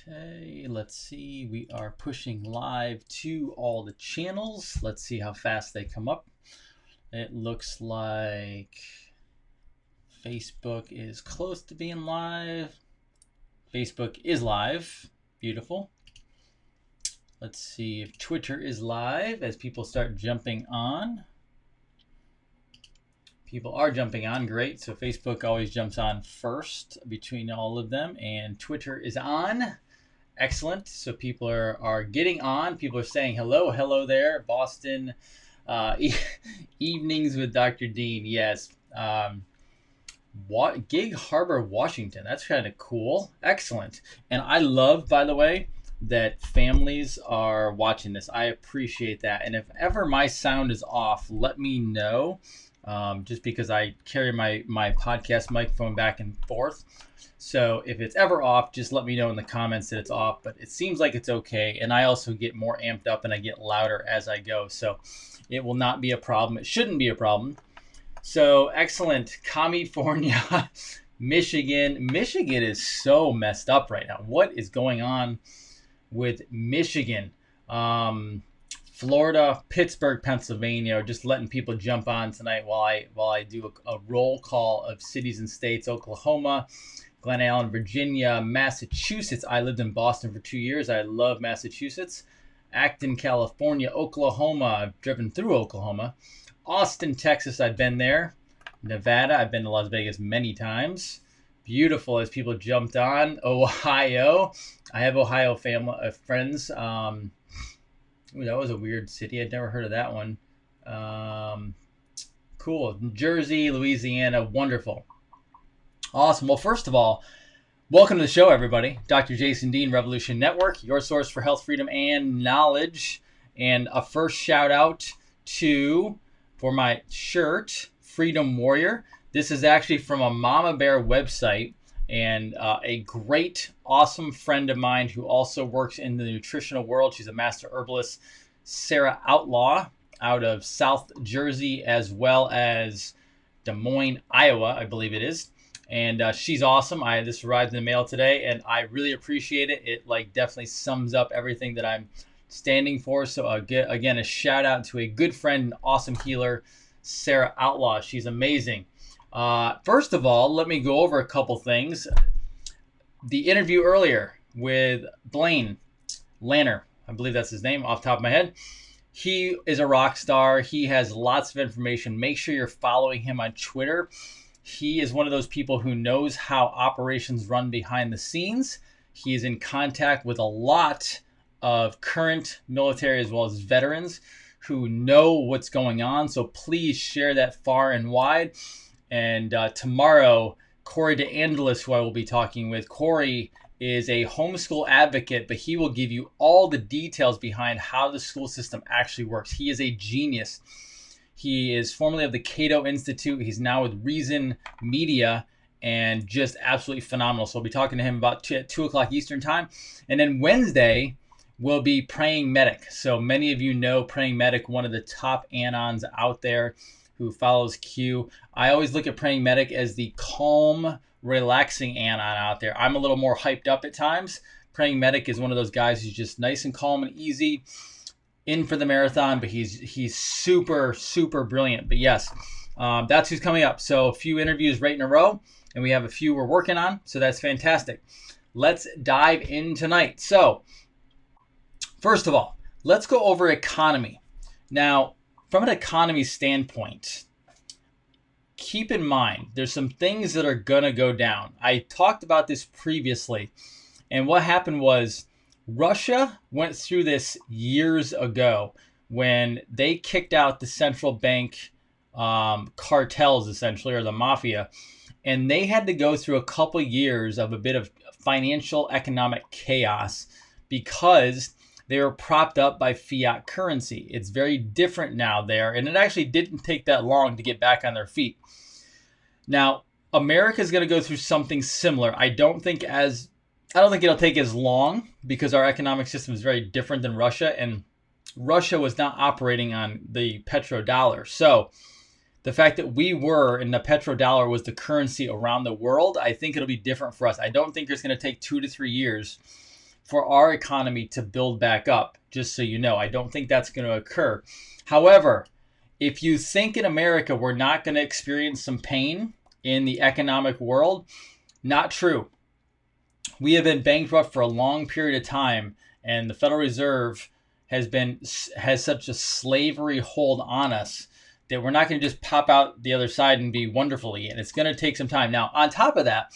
Okay, let's see. We are pushing live to all the channels. Let's see how fast they come up. It looks like Facebook is close to being live. Facebook is live. Beautiful. Let's see if Twitter is live as people start jumping on. People are jumping on. Great. So Facebook always jumps on first between all of them. And Twitter is on. Excellent. So people are getting on. People are saying hello there. Boston evenings with Dr. Dean. Yes. Gig Harbor, Washington. That's kind of cool. Excellent. And I love, by the way, that families are watching this. I appreciate that. And if ever my sound is off, let me know. Just because I carry my podcast microphone back and forth. So if it's ever off, just let me know in the comments that it's off. But it seems like it's okay. And I also get more amped up and I get louder as I go. So it will not be a problem. It shouldn't be a problem. So excellent. California, Michigan. Michigan is so messed up right now. What is going on with Michigan? Florida, Pittsburgh, Pennsylvania, just letting people jump on tonight while I do a roll call of cities and states. Oklahoma, Glen Allen, Virginia, Massachusetts. I lived in Boston for 2 years. I love Massachusetts. Acton, California, Oklahoma. I've driven through Oklahoma. Austin, Texas. I've been there. Nevada. I've been to Las Vegas many times. Beautiful as people jumped on. Ohio. I have Ohio friends. Ooh, that was a weird city. I'd never heard of that one. Cool. New Jersey, Louisiana. Wonderful. Awesome. Well, first of all, welcome to the show, everybody. Dr. Jason Dean, Revolution Network, your source for health, freedom, and knowledge. And a first shout out for my shirt, Freedom Warrior. This is actually from a Mama Bear website. And a great, awesome friend of mine who also works in the nutritional world. She's a master herbalist, Sarah Outlaw, out of South Jersey, as well as Des Moines, Iowa, I believe it is. And she's awesome. This arrived in the mail today, and I really appreciate it. It definitely sums up everything that I'm standing for. So again, a shout out to a good friend and awesome healer, Sarah Outlaw. She's amazing. First of all, let me go over a couple things. The interview earlier with Blaine Lanner, I believe that's his name off the top of my head. He is a rock star. He has lots of information. Make sure you're following him on Twitter. He is one of those people who knows how operations run behind the scenes. He is in contact with a lot of current military as well as veterans who know what's going on. So please share that far and wide. And tomorrow, Corey DeAngelis, who I will be talking with. Corey is a homeschool advocate, but he will give you all the details behind how the school system actually works. He is a genius. He is formerly of the Cato Institute. He's now with Reason Media and just absolutely phenomenal. So we'll be talking to him about 2 o'clock Eastern time. And then Wednesday will be Praying Medic. So many of you know Praying Medic, one of the top anons out there, who follows Q. I always look at Praying Medic as the calm, relaxing anon out there. I'm a little more hyped up at times. Praying Medic is one of those guys who's just nice and calm and easy, in for the marathon, but he's super, super brilliant. But yes, that's who's coming up. So a few interviews right in a row, and we have a few we're working on, so that's fantastic. Let's dive in tonight. So first of all, let's go over economy. Now, from an economy standpoint, keep in mind, there's some things that are going to go down. I talked about this previously, and what happened was Russia went through this years ago when they kicked out the central bank cartels, essentially, or the mafia, and they had to go through a couple years of a bit of financial economic chaos because they were propped up by fiat currency. It's very different now there, and it actually didn't take that long to get back on their feet. Now, America is going to go through something similar. I don't think it'll take as long because our economic system is very different than Russia, and Russia was not operating on the petrodollar. So the fact that we were, and the petrodollar was the currency around the world, I think it'll be different for us. I don't think it's going to take 2 to 3 years for our economy to build back up, just so you know. I don't think that's going to occur. However, if you think in America we're not going to experience some pain in the economic world, not true. We have been bankrupt for a long period of time, and the Federal Reserve has such a slavery hold on us that we're not going to just pop out the other side and be wonderful again. It's going to take some time. Now, on top of that,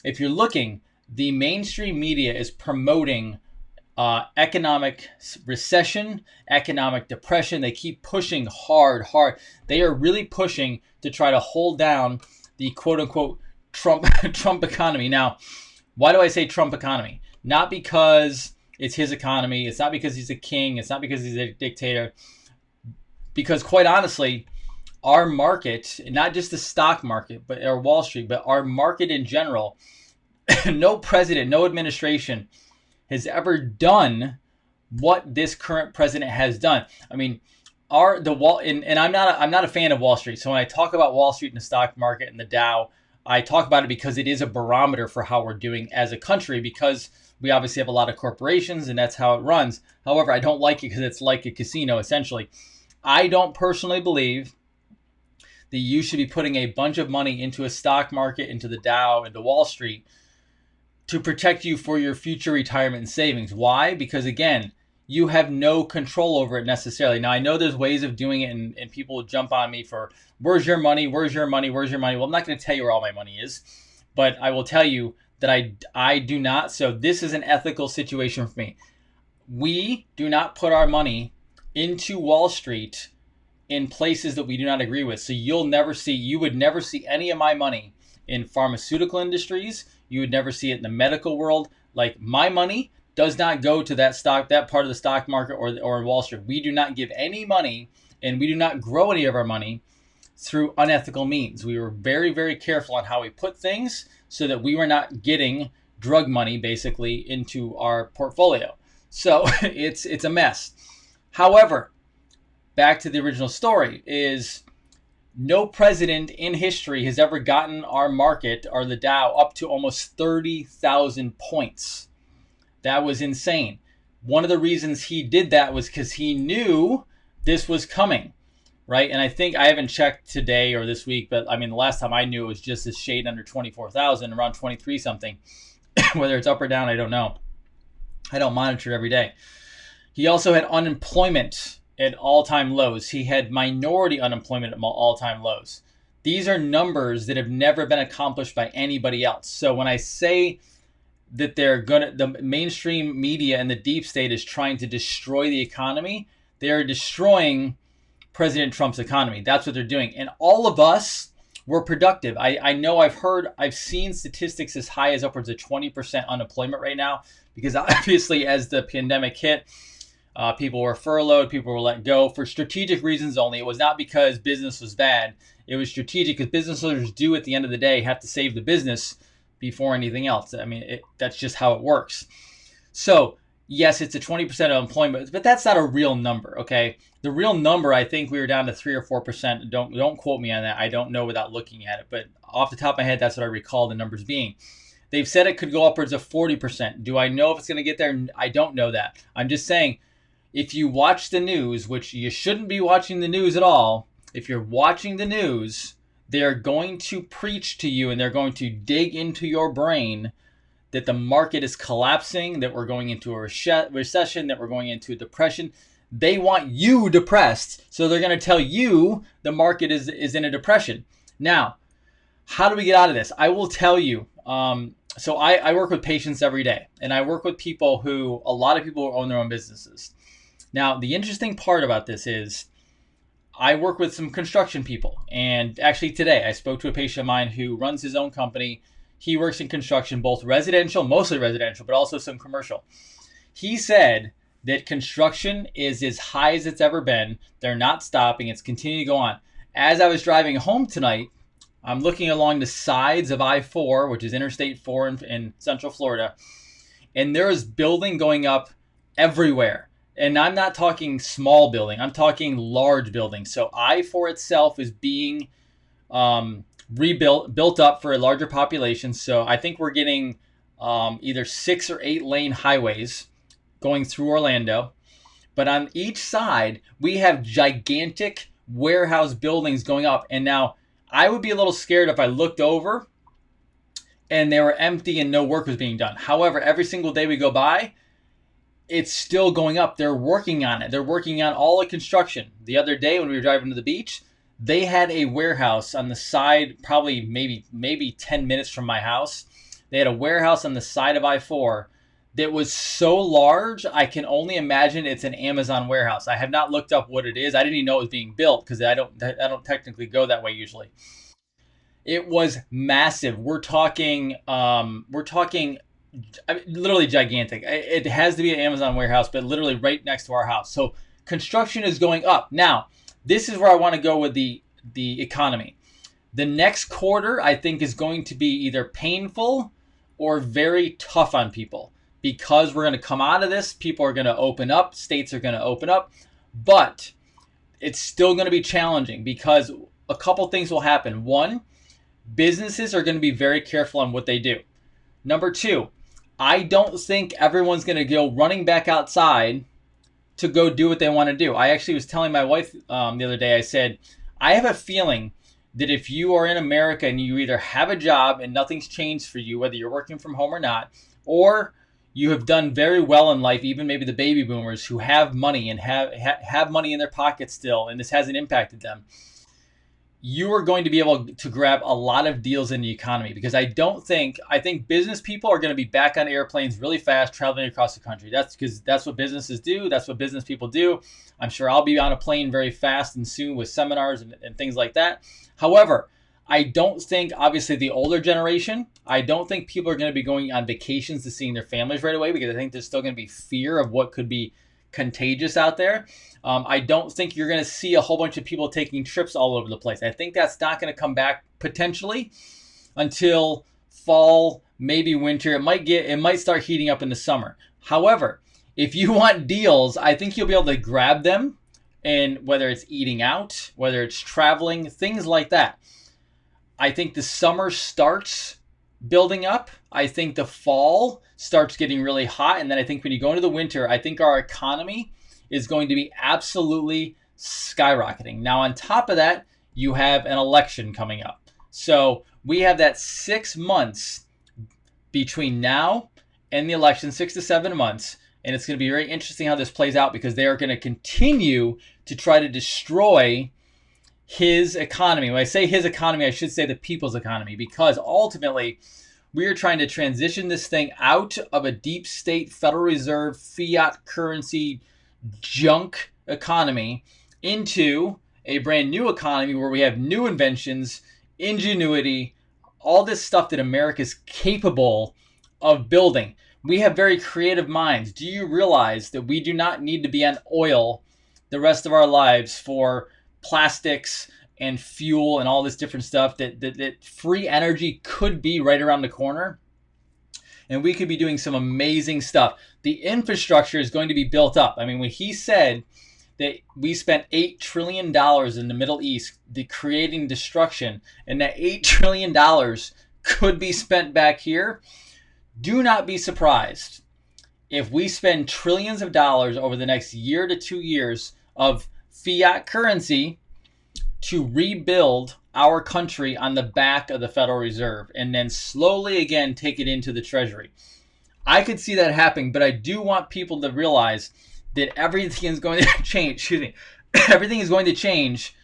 if you're looking, the mainstream media is promoting economic recession, economic depression. They keep pushing hard. They are really pushing to try to hold down the quote-unquote Trump economy. Now, why do I say Trump economy? Not because it's his economy. It's not because he's a king. It's not because he's a dictator. Because quite honestly, our market, not just the stock market, or Wall Street, but our market in general, no president, no administration has ever done what this current president has done. I mean, I'm not a fan of Wall Street. So when I talk about Wall Street and the stock market and the Dow, I talk about it because it is a barometer for how we're doing as a country, because we obviously have a lot of corporations and that's how it runs. However, I don't like it because it's like a casino, essentially. I don't personally believe that you should be putting a bunch of money into a stock market, into the Dow, into Wall Street to protect you for your future retirement and savings. Why? Because again, you have no control over it necessarily. Now, I know there's ways of doing it, and people will jump on me for, where's your money? Where's your money? Where's your money? Well, I'm not going to tell you where all my money is, but I will tell you that I do not. So this is an ethical situation for me. We do not put our money into Wall Street in places that we do not agree with. So you would never see any of my money in pharmaceutical industries. You would never see it in the medical world. Like, my money does not go to that part of the stock market or Wall Street. We do not give any money, and we do not grow any of our money through unethical means. We were very, very careful on how we put things so that we were not getting drug money basically into our portfolio. So it's a mess. However, back to the original story is no president in history has ever gotten our market or the Dow up to almost 30,000 points. That was insane. One of the reasons he did that was because he knew this was coming, right? And I think, I haven't checked today or this week, but I mean, the last time I knew it was just a shade under 24,000, around 23 something. Whether it's up or down, I don't know. I don't monitor it every day. He also had unemployment at all-time lows. He had minority unemployment at all-time lows. These are numbers that have never been accomplished by anybody else. So when I say that the mainstream media and the deep state is trying to destroy the economy, they are destroying President Trump's economy. That's what they're doing. And all of us were productive. I know I've seen statistics as high as upwards of 20% unemployment right now, because obviously as the pandemic hit, people were furloughed, people were let go for strategic reasons only. It was not because business was bad. It was strategic because business owners do, at the end of the day, have to save the business before anything else. I mean, that's just how it works. So yes, it's a 20% unemployment, but that's not a real number, okay? The real number, I think we were down to 3 or 4%. Don't quote me on that. I don't know without looking at it, but off the top of my head, that's what I recall the numbers being. They've said it could go upwards of 40%. Do I know if it's going to get there? I don't know that. I'm just saying, if you watch the news, which you shouldn't be watching the news at all, if you're watching the news, they're going to preach to you and they're going to dig into your brain that the market is collapsing, that we're going into a recession, that we're going into a depression. They want you depressed, so they're going to tell you the market is in a depression. Now, how do we get out of this? I will tell you. So I work with patients every day, and I work with people a lot of people who own their own businesses. Now, the interesting part about this is I work with some construction people. And actually today I spoke to a patient of mine who runs his own company. He works in construction, both residential, mostly residential, but also some commercial. He said that construction is as high as it's ever been. They're not stopping. It's continuing to go on. As I was driving home tonight, I'm looking along the sides of I-4, which is Interstate 4 in Central Florida, and there is building going up everywhere. And I'm not talking small building. I'm talking large buildings. So I-4 itself is being built up for a larger population. So I think we're getting either 6 or 8 lane highways going through Orlando. But on each side, we have gigantic warehouse buildings going up. And now I would be a little scared if I looked over and they were empty and no work was being done. However, every single day we go by, it's still going up. They're working on it. They're working on all the construction. The other day when we were driving to the beach, they had a warehouse on the side, probably maybe 10 minutes from my house. They had a warehouse on the side of I-4 that was so large, I can only imagine it's an Amazon warehouse. I have not looked up what it is. I didn't even know it was being built because I don't technically go that way usually. It was massive. We're talking literally gigantic. It has to be an Amazon warehouse, but literally right next to our house. So construction is going up. Now, this is where I want to go with the economy. The next quarter, I think, is going to be either painful or very tough on people because we're going to come out of this. People are going to open up. States are going to open up. But it's still going to be challenging because a couple things will happen. One, businesses are going to be very careful on what they do. Number two, I don't think everyone's going to go running back outside to go do what they want to do. I actually was telling my wife the other day, I said, I have a feeling that if you are in America and you either have a job and nothing's changed for you, whether you're working from home or not, or you have done very well in life, even maybe the baby boomers who have money and have money in their pockets still, and this hasn't impacted them, you are going to be able to grab a lot of deals in the economy because I think business people are going to be back on airplanes really fast traveling across the country. That's because that's what businesses do. That's what business people do. I'm sure I'll be on a plane very fast and soon with seminars and things like that. However, I don't think, obviously, the older generation, I don't think people are going to be going on vacations to seeing their families right away because I think there's still going to be fear of what could be contagious out there. I don't think you're going to see a whole bunch of people taking trips all over the place. I think that's not going to come back potentially until fall, maybe winter. It might start heating up in the summer. However, if you want deals, I think you'll be able to grab them, and whether it's eating out, whether it's traveling, things like that. I think the summer starts building up. I think the fall starts getting really hot. And then I think when you go into the winter, I think our economy is going to be absolutely skyrocketing. Now, on top of that, you have an election coming up. So we have that 6 months between now and the election, 6 to 7 months. And it's going to be very interesting how this plays out because they are going to continue to try to destroy his economy. When I say his economy, I should say the people's economy, because ultimately we are trying to transition this thing out of a deep state Federal Reserve fiat currency junk economy into a brand new economy where we have new inventions, ingenuity, all this stuff that America is capable of building. We have very creative minds. Do you realize that we do not need to be on oil the rest of our lives for plastics and fuel and all this different stuff, that free energy could be right around the corner? And we could be doing some amazing stuff. The infrastructure is going to be built up. I mean, when he said that we spent $8 trillion in the Middle East creating destruction, and that $8 trillion could be spent back here, do not be surprised if we spend trillions of dollars over the next year to 2 years of fiat currency to rebuild our country on the back of the Federal Reserve and then slowly again take it into the Treasury. I could see that happening, but I do want people to realize that everything is going to change. Excuse me. Everything is going to change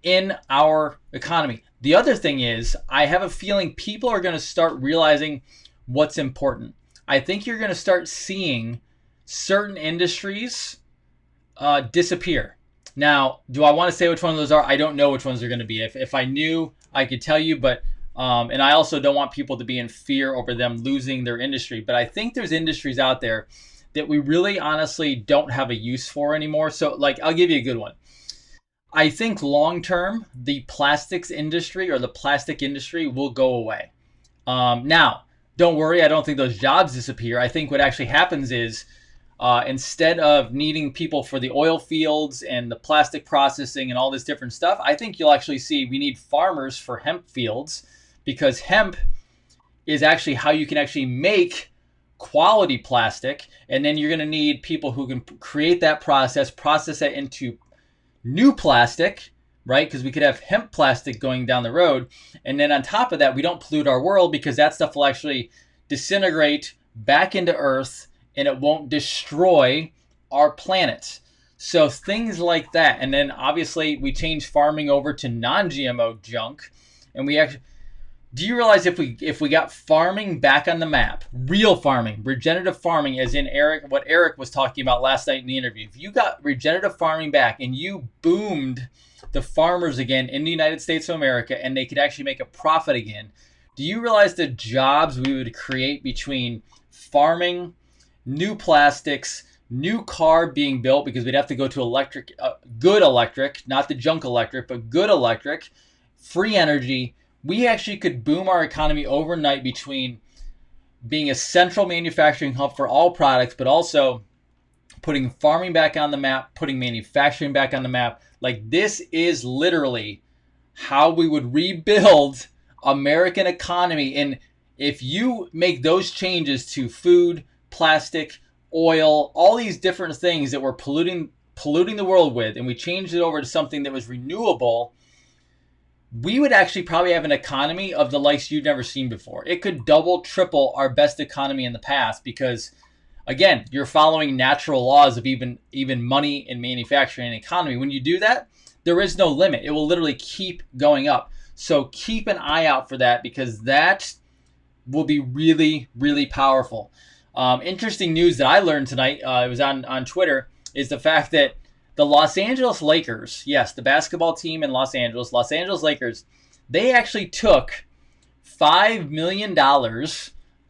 in our economy. The other thing is, I have a feeling people are going to start realizing what's important. I think you're going to start seeing certain industries disappear. Now, do I want to say which one of those are? I don't know which ones they're going to be. If I knew, I could tell you, but and I also don't want people to be in fear over them losing their industry. But I think there's industries out there that we really honestly don't have a use for anymore. So, like, I'll give you a good one. I think long term, the plastics industry or the plastic industry will go away. Now, don't worry, I don't think those jobs disappear. I think what actually happens is instead of needing people for the oil fields and the plastic processing and all this different stuff, I think you'll actually see we need farmers for hemp fields, because hemp is actually how you can actually make quality plastic. And then you're going to need people who can create that process that into new plastic, right? Because we could have hemp plastic going down the road. And then on top of that, we don't pollute our world because that stuff will actually disintegrate back into Earth and it won't destroy our planet. So things like that. And then obviously we change farming over to non-GMO junk. And we actually, do you realize if we got farming back on the map, real farming, regenerative farming, as in what Eric was talking about last night in the interview, if you got regenerative farming back and you boomed the farmers again in the United States of America and they could actually make a profit again, do you realize the jobs we would create between farming, new plastics, new car being built, because we'd have to go to electric, good electric, not the junk electric, but good electric, free energy. We actually could boom our economy overnight between being a central manufacturing hub for all products, but also putting farming back on the map, putting manufacturing back on the map. Like, this is literally how we would rebuild American economy. And if you make those changes to food, plastic, oil, all these different things that we're polluting the world with, and we changed it over to something that was renewable, we would actually probably have an economy of the likes you've never seen before. It could double, triple our best economy in the past because, again, you're following natural laws of even money and manufacturing and economy. When you do that, there is no limit. It will literally keep going up. So keep an eye out for that because that will be really, really powerful. Interesting news that I learned tonight, it was on Twitter, is the fact that the Los Angeles Lakers, yes, the basketball team in Los Angeles Lakers, they actually took $5 million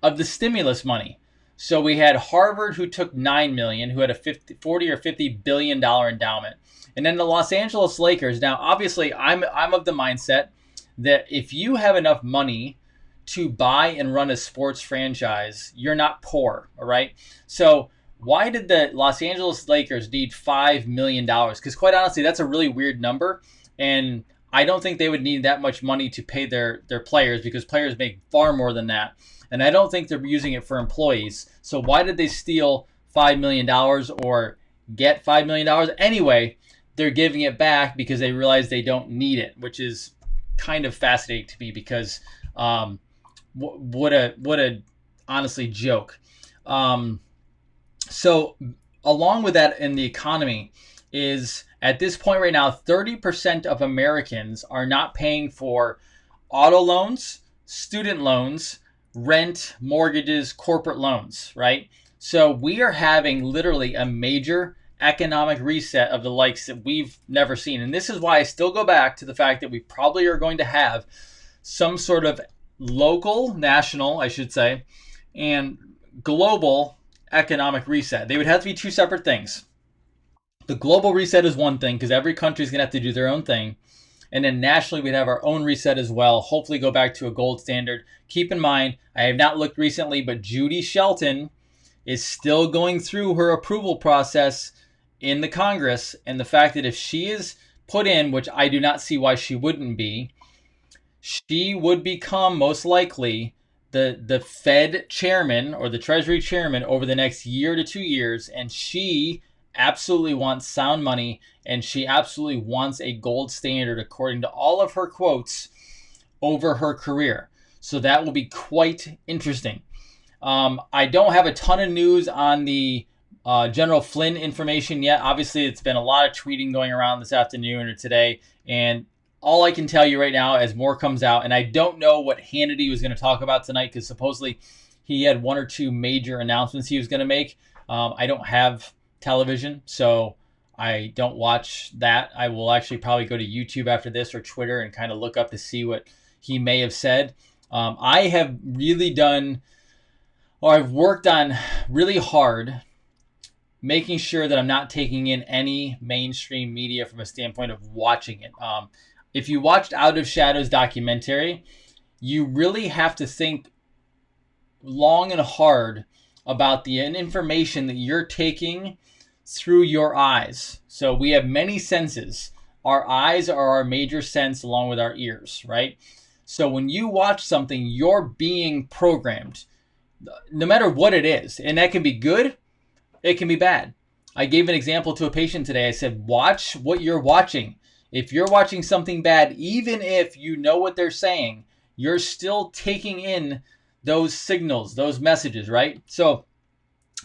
of the stimulus money. So we had Harvard, who took $9 million, who had a 40 or $50 billion endowment. And then the Los Angeles Lakers. Now, obviously, I'm of the mindset that if you have enough money to buy and run a sports franchise, you're not poor, all right? So why did the Los Angeles Lakers need $5 million? Because quite honestly, that's a really weird number. And I don't think they would need that much money to pay their players because players make far more than that. And I don't think they're using it for employees. So why did they steal $5 million or get $5 million? Anyway, they're giving it back because they realize they don't need it, which is kind of fascinating to me because what a honestly joke. So along with that in the economy is at this point right now, 30% of Americans are not paying for auto loans, student loans, rent, mortgages, corporate loans, right? So we are having literally a major economic reset of the likes that we've never seen. And this is why I still go back to the fact that we probably are going to have some sort of local, national, I should say, and global economic reset. They would have to be two separate things. The global reset is one thing because every country is going to have to do their own thing. And then nationally, we'd have our own reset as well. Hopefully go back to a gold standard. Keep in mind, I have not looked recently, but Judy Shelton is still going through her approval process in the Congress. And the fact that if she is put in, which I do not see why she wouldn't be, she would become most likely the Fed chairman or the Treasury chairman over the next year to 2 years. And she absolutely wants sound money, and she absolutely wants a gold standard according to all of her quotes over her career. So that will be quite interesting. I don't have a ton of news on the General Flynn information yet. Obviously, it's been a lot of tweeting going around this afternoon or today, and all I can tell you right now as more comes out, and I don't know what Hannity was going to talk about tonight because supposedly he had one or two major announcements he was going to make. I don't have television, so I don't watch that. I will actually probably go to YouTube after this or Twitter and kind of look up to see what he may have said. I have really done, or I've worked on really hard making sure that I'm not taking in any mainstream media from a standpoint of watching it. If you watched Out of Shadows documentary, you really have to think long and hard about the information that you're taking through your eyes. So we have many senses. Our eyes are our major sense along with our ears, right? So when you watch something, you're being programmed, no matter what it is. And that can be good, it can be bad. I gave an example to a patient today. I said, watch what you're watching. If you're watching something bad, even if you know what they're saying, you're still taking in those signals, those messages, right? So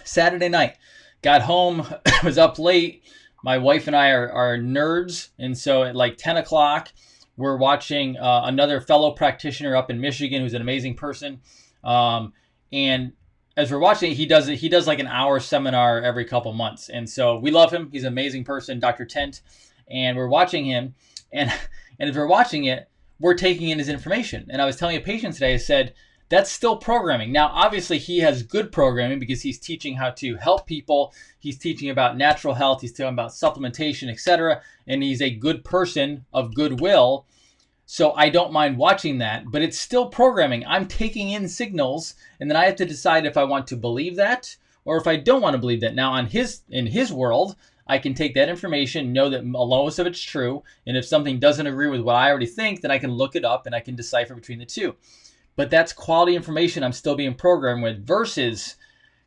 Saturday night, got home, was up late. My wife and I are nerds. And so at like 10 o'clock, we're watching another fellow practitioner up in Michigan who's an amazing person. And as we're watching it, he does like an hour seminar every couple months. And so we love him. He's an amazing person, Dr. Tent. And we're watching him. And as we're watching it, we're taking in his information. And I was telling a patient today, I said, that's still programming. Now, obviously, he has good programming because he's teaching how to help people. He's teaching about natural health. He's talking about supplementation, etc. And he's a good person of goodwill. So I don't mind watching that, but it's still programming. I'm taking in signals, and then I have to decide if I want to believe that or if I don't want to believe that. Now, in his world, I can take that information, know that most of it's true, and if something doesn't agree with what I already think, then I can look it up and I can decipher between the two. But that's quality information I'm still being programmed with versus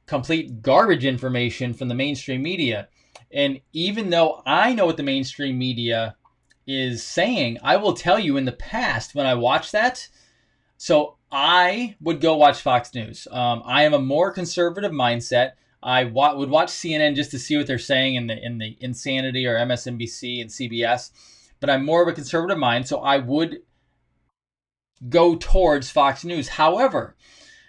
complete garbage information from the mainstream media. And even though I know what the mainstream media is saying, I will tell you in the past when I watched that, so I would go watch Fox News. I am a more conservative mindset. I would watch CNN just to see what they're saying in the insanity, or MSNBC and CBS. But I'm more of a conservative mind, so I would go towards Fox News. However,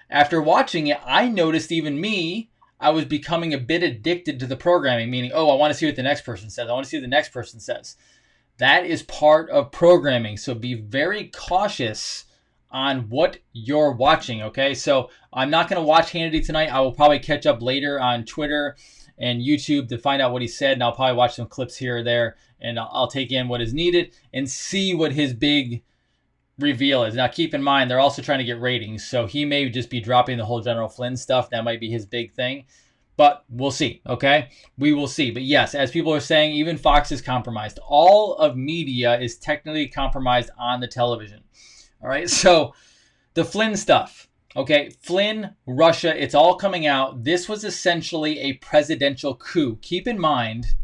after watching it, I noticed even me, I was becoming a bit addicted to the programming, meaning, oh, I want to see what the next person says. I want to see what the next person says. That is part of programming. So be very cautious on what you're watching, okay? So I'm not going to watch Hannity tonight. I will probably catch up later on Twitter and YouTube to find out what he said, and I'll probably watch some clips here or there, and I'll take in what is needed and see what his big reveal is. Now, keep in mind, they're also trying to get ratings, so he may just be dropping the whole General Flynn stuff. That might be his big thing, but we'll see, okay? We will see. But yes, as people are saying, even Fox is compromised. All of media is technically compromised on the television, all right? So the Flynn stuff, okay? Flynn, Russia, it's all coming out. This was essentially a presidential coup. Keep in mind,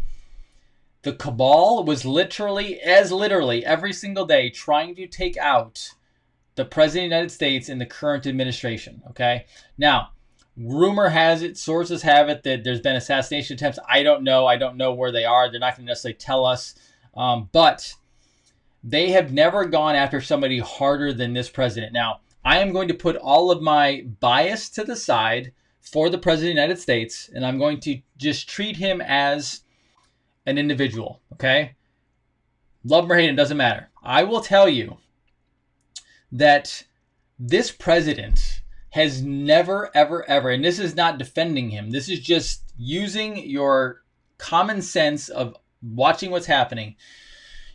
the cabal was literally every single day trying to take out the President of the United States in the current administration, okay? Now, rumor has it, sources have it, that there's been assassination attempts. I don't know. I don't know where they are. They're not going to necessarily tell us. But they have never gone after somebody harder than this president. Now, I am going to put all of my bias to the side for the President of the United States, and I'm going to just treat him as an individual, okay? Love him or hate him, doesn't matter. I will tell you that this president has never, ever, ever, and this is not defending him, this is just using your common sense of watching what's happening.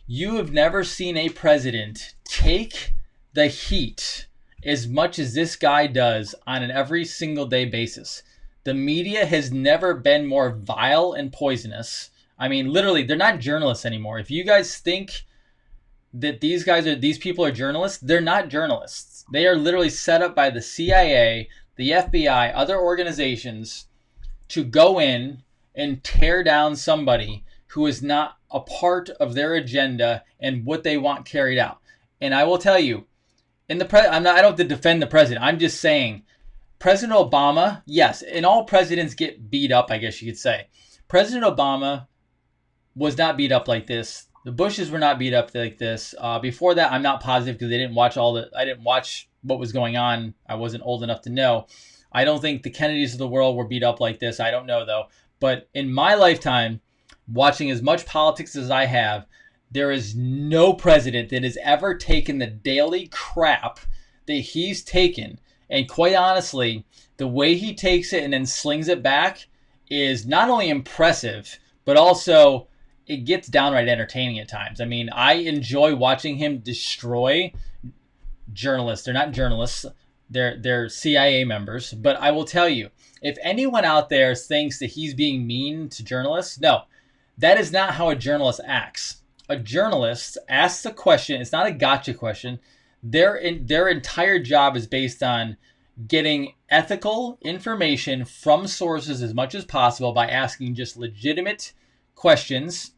You have never seen a president take the heat as much as this guy does on an every single day basis. The media has never been more vile and poisonous. I mean, literally, they're not journalists anymore. If you guys think that these people are journalists, they're not journalists. They are literally set up by the CIA, the FBI, other organizations to go in and tear down somebody who is not a part of their agenda and what they want carried out. And I will tell you, I don't have to defend the president. I'm just saying, President Obama, yes, and all presidents get beat up, I guess you could say. President Obama was not beat up like this. The Bushes were not beat up like this. Before that, I'm not positive because I didn't watch what was going on. I wasn't old enough to know. I don't think the Kennedys of the world were beat up like this. I don't know though. But in my lifetime, watching as much politics as I have, there is no president that has ever taken the daily crap that he's taken. And quite honestly, the way he takes it and then slings it back is not only impressive, but also it gets downright entertaining at times. I mean, I enjoy watching him destroy journalists. They're not journalists. They're CIA members. But I will tell you, if anyone out there thinks that he's being mean to journalists, no, that is not how a journalist acts. A journalist asks a question. It's not a gotcha question. their entire job is based on getting ethical information from sources as much as possible by asking just legitimate questions,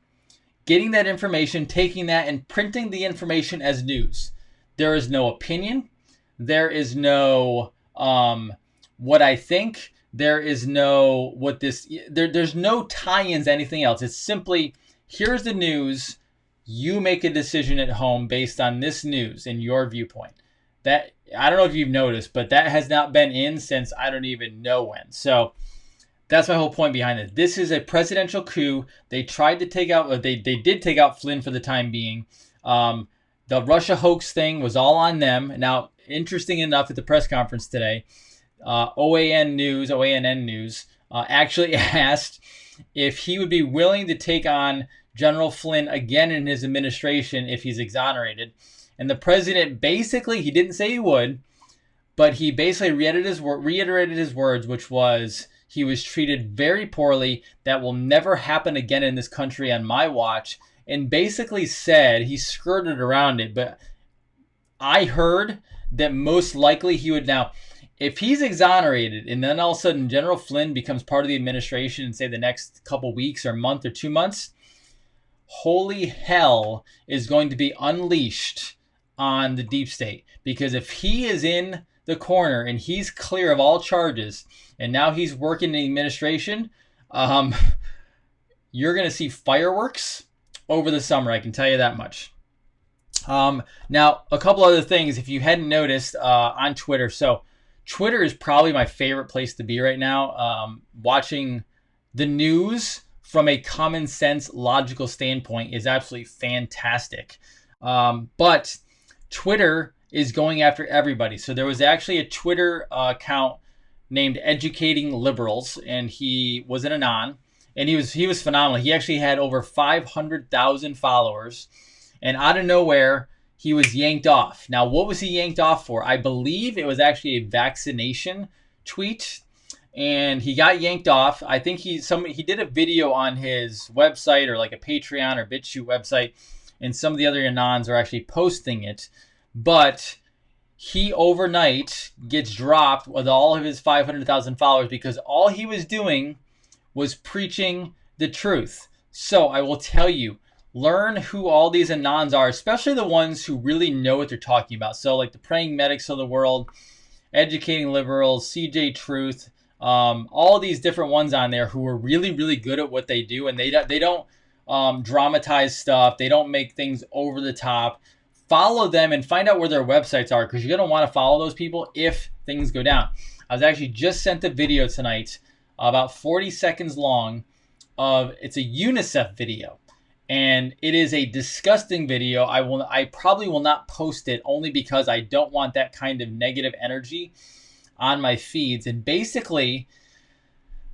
getting that information, taking that, and printing the information as news. There is no opinion. There is no what I think. There is no what this. There's no tie-ins, anything else. It's simply, here's the news. You make a decision at home based on this news and your viewpoint. That, I don't know if you've noticed, but that has not been in since I don't even know when. So that's my whole point behind it. This is a presidential coup. They tried to take out, they did take out Flynn for the time being. The Russia hoax thing was all on them. Now, interesting enough, at the press conference today, OANN News actually asked if he would be willing to take on General Flynn again in his administration if he's exonerated. And the president basically, he didn't say he would, but he basically reiterated his words, which was, he was treated very poorly. That will never happen again in this country on my watch. And basically said, he skirted around it, but I heard that most likely he would now, if he's exonerated and then all of a sudden General Flynn becomes part of the administration in, say, the next couple weeks or month or 2 months, holy hell is going to be unleashed on the deep state. Because if he is in the corner and he's clear of all charges and now he's working in the administration, you're going to see fireworks over the summer. I can tell you that much. Now, a couple other things, if you hadn't noticed, on Twitter. So Twitter is probably my favorite place to be right now. Watching the news from a common sense, logical standpoint is absolutely fantastic. But Twitter is going after everybody. So there was actually a Twitter account named Educating Liberals, and he was an anon, and he was phenomenal. He actually had over 500,000 followers, and out of nowhere, he was yanked off. Now, what was he yanked off for? I believe it was actually a vaccination tweet, and he got yanked off. I think he did a video on his website, or like a Patreon or BitChute website, and some of the other anons are actually posting it. But he overnight gets dropped with all of his 500,000 followers because all he was doing was preaching the truth. So I will tell you, learn who all these anons are, especially the ones who really know what they're talking about. So like the Praying Medics of the world, Educating Liberals, CJ Truth, all these different ones on there who are really, really good at what they do, and they don't dramatize stuff. They don't make things over the top. Follow them and find out where their websites are, because you're going to want to follow those people if things go down. I was actually just sent a video tonight, about 40 seconds long, it's a UNICEF video. And it is a disgusting video. I probably will not post it, only because I don't want that kind of negative energy on my feeds. And basically,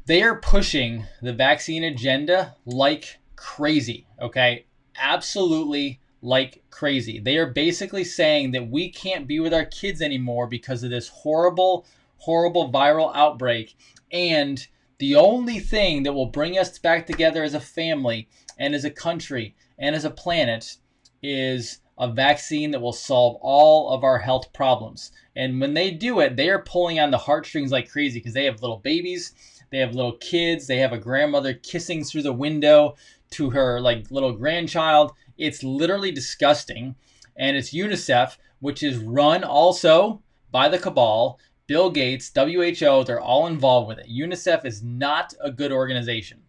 they are pushing the vaccine agenda like crazy, okay? Absolutely like crazy. They are basically saying that we can't be with our kids anymore because of this horrible, horrible viral outbreak. And the only thing that will bring us back together as a family and as a country and as a planet is a vaccine that will solve all of our health problems. And when they do it, they are pulling on the heartstrings like crazy, because they have little babies, they have little kids, they have a grandmother kissing through the window to her like little grandchild. It's literally disgusting. And it's UNICEF, which is run also by the cabal. Bill Gates, WHO, they're all involved with it. UNICEF is not a good organization.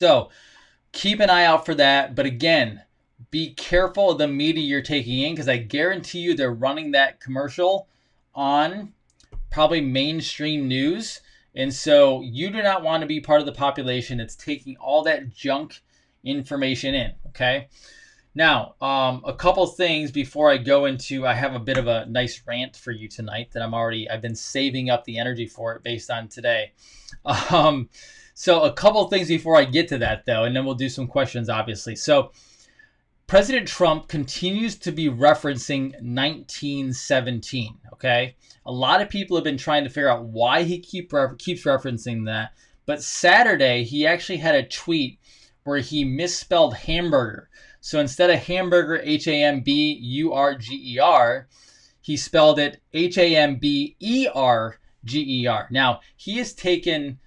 So keep an eye out for that. But again, be careful of the media you're taking in, because I guarantee you they're running that commercial on probably mainstream news. And so you do not want to be part of the population that's taking all that junk information in, okay? Now, a couple things before I go into, I have a bit of a nice rant for you tonight that I've been saving up the energy for it based on today. So a couple things before I get to that, though, and then we'll do some questions, obviously. So President Trump continues to be referencing 1917, okay? A lot of people have been trying to figure out why he keeps referencing that. But Saturday, he actually had a tweet where he misspelled hamburger. So instead of hamburger, Hamburger, he spelled it Hamberger. Now, he has taken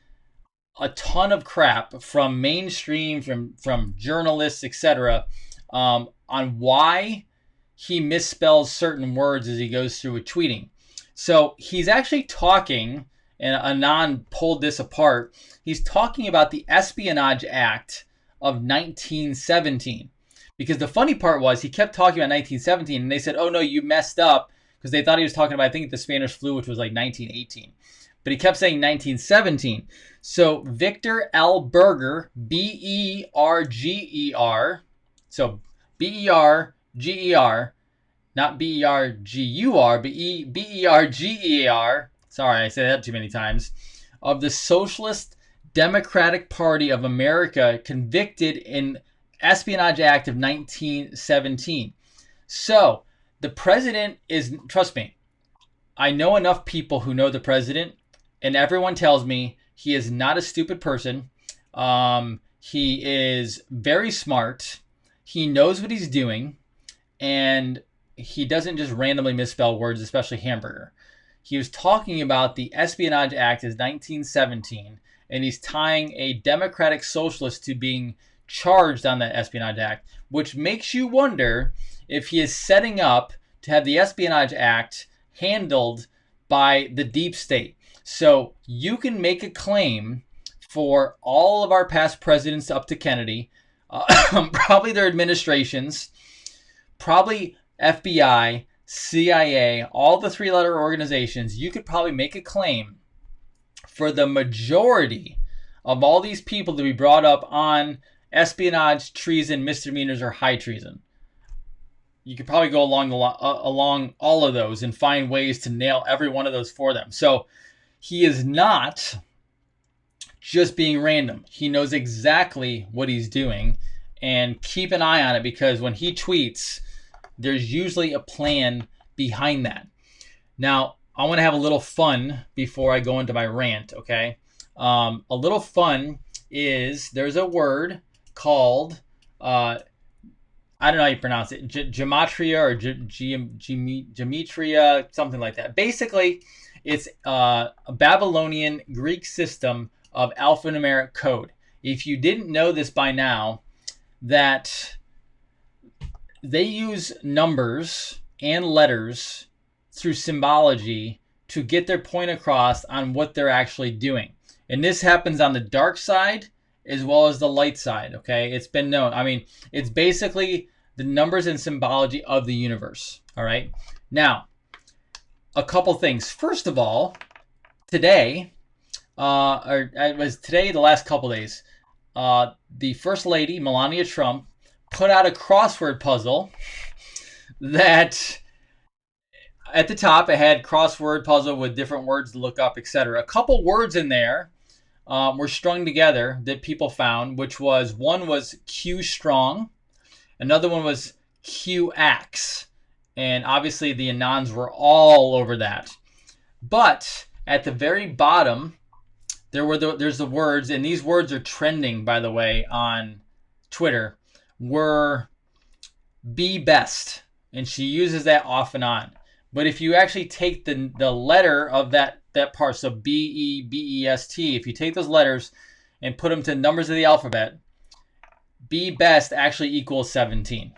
a ton of crap from mainstream, from journalists, etc., on why he misspells certain words as he goes through with tweeting. So he's actually talking, and Anand pulled this apart. He's talking about the Espionage Act of 1917. Because the funny part was he kept talking about 1917, and they said, "Oh no, you messed up," because they thought he was talking about, I think, the Spanish flu, which was like 1918. But he kept saying 1917. So Victor L. Berger, Berger, so Berger, not Bergur, but Berger. Sorry, I said that too many times. Of the Socialist Democratic Party of America, convicted in Espionage Act of 1917. So the president is, trust me, I know enough people who know the president, and everyone tells me he is not a stupid person. He is very smart. He knows what he's doing, and he doesn't just randomly misspell words, especially hamburger. He was talking about the Espionage Act as 1917, and he's tying a Democratic Socialist to being charged on that Espionage Act, which makes you wonder if he is setting up to have the Espionage Act handled by the deep state. So you can make a claim for all of our past presidents up to Kennedy, probably their administrations, probably FBI, CIA, all the three-letter organizations. You could probably make a claim for the majority of all these people to be brought up on espionage, treason, misdemeanors, or high treason. You could probably go along all of those and find ways to nail every one of those for them. So he is not just being random. He knows exactly what he's doing, and keep an eye on it, because when he tweets, there's usually a plan behind that. Now, I want to have a little fun before I go into my rant, okay? A little fun is there's a word called, I don't know how you pronounce it, Gematria or Gematria, something like that. Basically, it's a Babylonian Greek system of alphanumeric code. If you didn't know this by now, that they use numbers and letters through symbology to get their point across on what they're actually doing. And this happens on the dark side as well as the light side, okay? It's been known. I mean, it's basically the numbers and symbology of the universe, all right? Now, a couple things. First of all, today, or it was today, the last couple days, the First Lady, Melania Trump, put out a crossword puzzle that at the top it had crossword puzzle with different words to look up, etc. A couple words in there were strung together that people found, which was, one was Q strong, another one was Q axe, and obviously the Anons were all over that. But at the very bottom, there's the words, and these words are trending, by the way, on Twitter, were be best, and she uses that off and on. But if you actually take the letter of that part, so BEBEST, if you take those letters and put them to numbers of the alphabet, be best actually equals 17.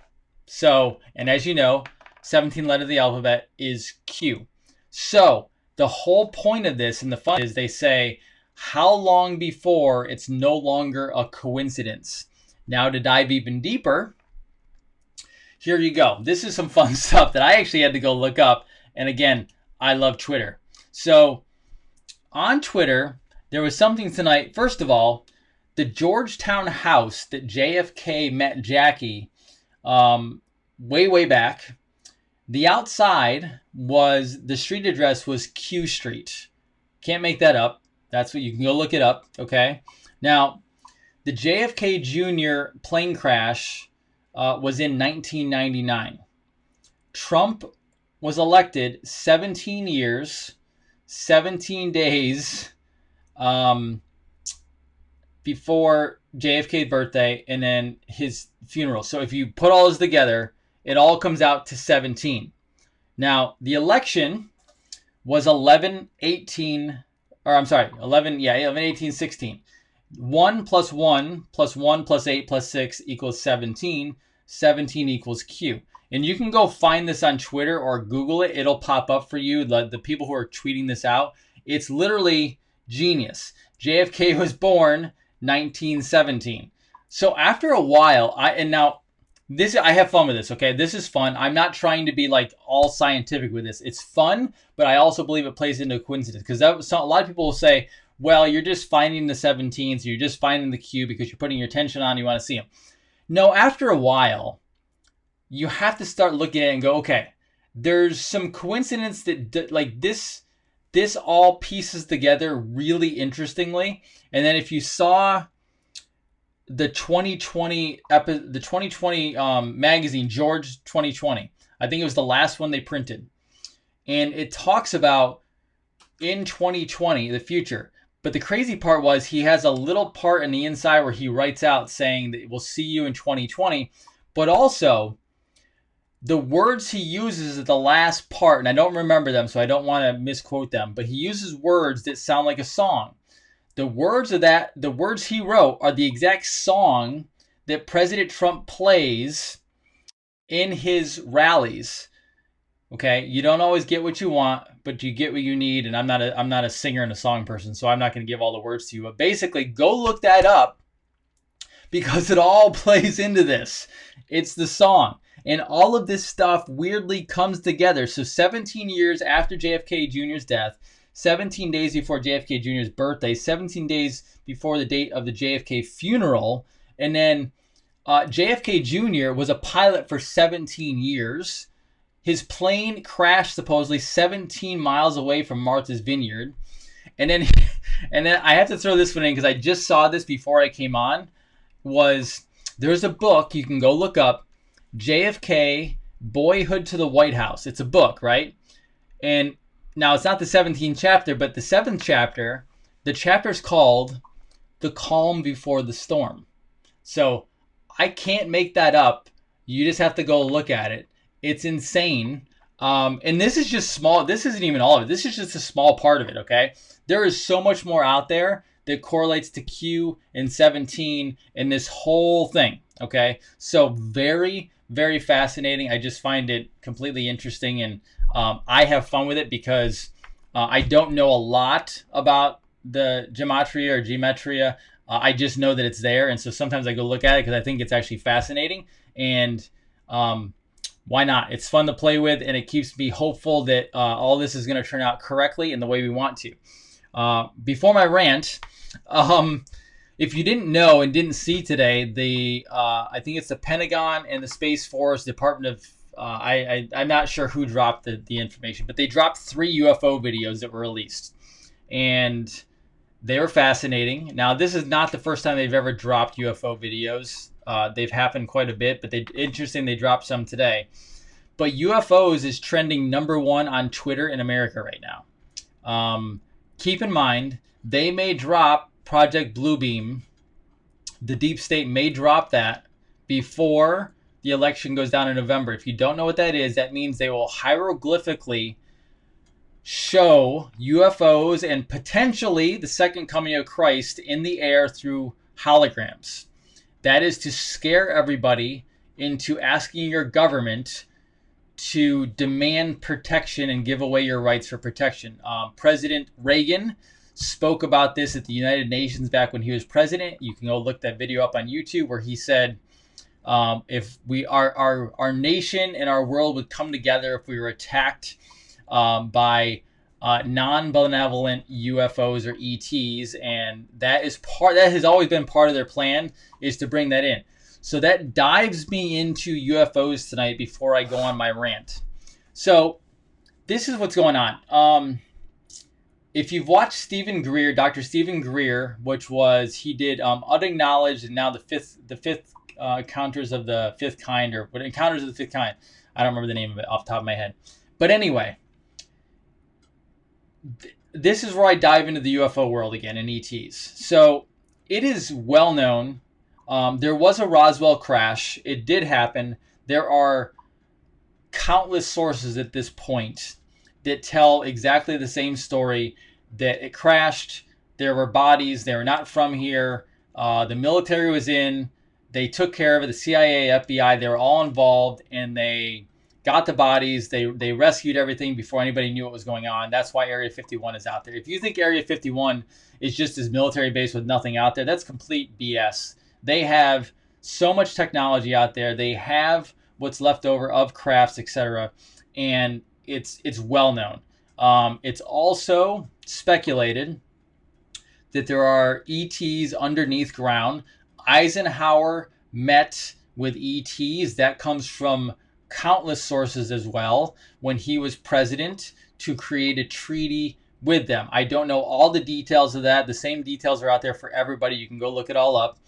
So, and as you know, 17 letter of the alphabet is Q. So the whole point of this and the fun is they say, how long before it's no longer a coincidence? Now, to dive even deeper, here you go. This is some fun stuff that I actually had to go look up. And again, I love Twitter. So on Twitter, there was something tonight. First of all, the Georgetown house that JFK met Jackie way back, the outside was, the street address was Q Street. Can't make that up. That's what you can go look it up, okay? Now, the JFK Jr. plane crash was in 1999. Trump was elected 17 years, 17 days before JFK's birthday, and then his funeral. So if you put all those together, it all comes out to 17. Now, the election was 11, 18, or I'm sorry, 11, yeah, 11, 18, 16. 1 plus 1 plus 1 plus 8 plus 6 equals 17. 17 equals Q. And you can go find this on Twitter or Google it. It'll pop up for you, the people who are tweeting this out. It's literally genius. JFK was born 1917. So after a while, I have fun with this, okay? This is fun. I'm not trying to be like all scientific with this. It's fun, but I also believe it plays into a coincidence, because a lot of people will say, well, you're just finding the 17s, you're just finding the Q because you're putting your attention on, you want to see them. No, after a while, you have to start looking at it and go, okay, there's some coincidence that like this all pieces together really interestingly. And then if you saw the 2020 magazine, George 2020, I think it was the last one they printed, and it talks about in 2020 the future. But the crazy part was he has a little part in the inside where he writes out saying that we'll see you in 2020, but also the words he uses at the last part, and I don't remember them, so I don't want to misquote them, but he uses words that sound like a song. The words he wrote are the exact song that President Trump plays in his rallies. Okay, you don't always get what you want, but you get what you need. And I'm not a singer and a song person, so I'm not going to give all the words to you. But basically, go look that up, because it all plays into this. It's the song. And all of this stuff weirdly comes together. So 17 years after JFK Jr.'s death, 17 days before JFK Jr.'s birthday, 17 days before the date of the JFK funeral, and then JFK Jr. was a pilot for 17 years. His plane crashed supposedly 17 miles away from Martha's Vineyard. And then I have to throw this one in because I just saw this before I came on. There's a book you can go look up, JFK Boyhood to the White House. It's a book, right? And now it's not the 17th chapter, but the 7th chapter, the chapter's called The Calm Before the Storm. So I can't make that up. You just have to go look at it. It's insane. And this is just small. This isn't even all of it. This is just a small part of it, okay? There is so much more out there that correlates to Q and 17 and this whole thing, okay? So very, very fascinating. I just find it completely interesting, and I have fun with it because I don't know a lot about the Gematria. I just know that it's there, and so sometimes I go look at it because I think it's actually fascinating, and why not? It's fun to play with, and it keeps me hopeful that all this is going to turn out correctly in the way we want to. Before my rant, if you didn't know and didn't see today, I think it's the Pentagon and the Space Force Department of I'm not sure who dropped the information, but they dropped 3 UFO videos that were released, and they were fascinating. Now, this is not the first time they've ever dropped UFO videos. They've happened quite a bit, but interesting they dropped some today. But UFOs is trending #1 on Twitter in America right now. Keep in mind, they may drop Project Bluebeam. The deep state may drop that before the election goes down in November. If you don't know what that is, that means they will hieroglyphically show UFOs and potentially the second coming of Christ in the air through holograms. That is to scare everybody into asking your government to demand protection and give away your rights for protection. President Reagan spoke about this at the United Nations back when he was president. You can go look that video up on YouTube where he said, if our nation and our world would come together if we were attacked by non-benevolent UFOs or ETs, and that has always been part of their plan, is to bring that in. So that dives me into UFOs tonight before I go on my rant. So this is what's going on. If you've watched Stephen Greer, Dr. Stephen Greer, he did Unacknowledged, and now the fifth Encounters of the Fifth Kind, or what Encounters of the Fifth Kind. I don't remember the name of it off the top of my head. But anyway, this is where I dive into the UFO world again and ETs. So it is well known There was a Roswell crash. It did happen. There are countless sources at this point that tell exactly the same story, that it crashed. There were bodies. They were not from here. The military was in. They took care of it. The CIA, FBI, they were all involved, and they got the bodies. They rescued everything before anybody knew what was going on. That's why Area 51 is out there. If you think Area 51 is just this military base with nothing out there, that's complete BS. They have so much technology out there. They have what's left over of crafts, etc., and it's well known. It's also speculated that there are ETs underneath ground. Eisenhower met with ETs. That comes from countless sources as well when he was president, to create a treaty with them. I don't know all the details of that. The same details are out there for everybody. You can go look it all up.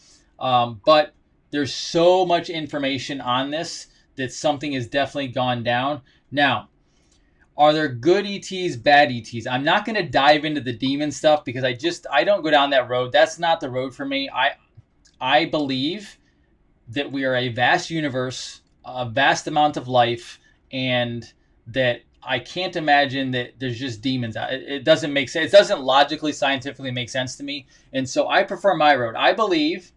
But there's so much information on this that something has definitely gone down. Now, are there good ETs, bad ETs? I'm not going to dive into the demon stuff because I don't go down that road. That's not the road for me. I believe that we are a vast universe, a vast amount of life, and that I can't imagine that there's just demons out. It doesn't make sense. It doesn't logically, scientifically make sense to me. And so I prefer my road. I believe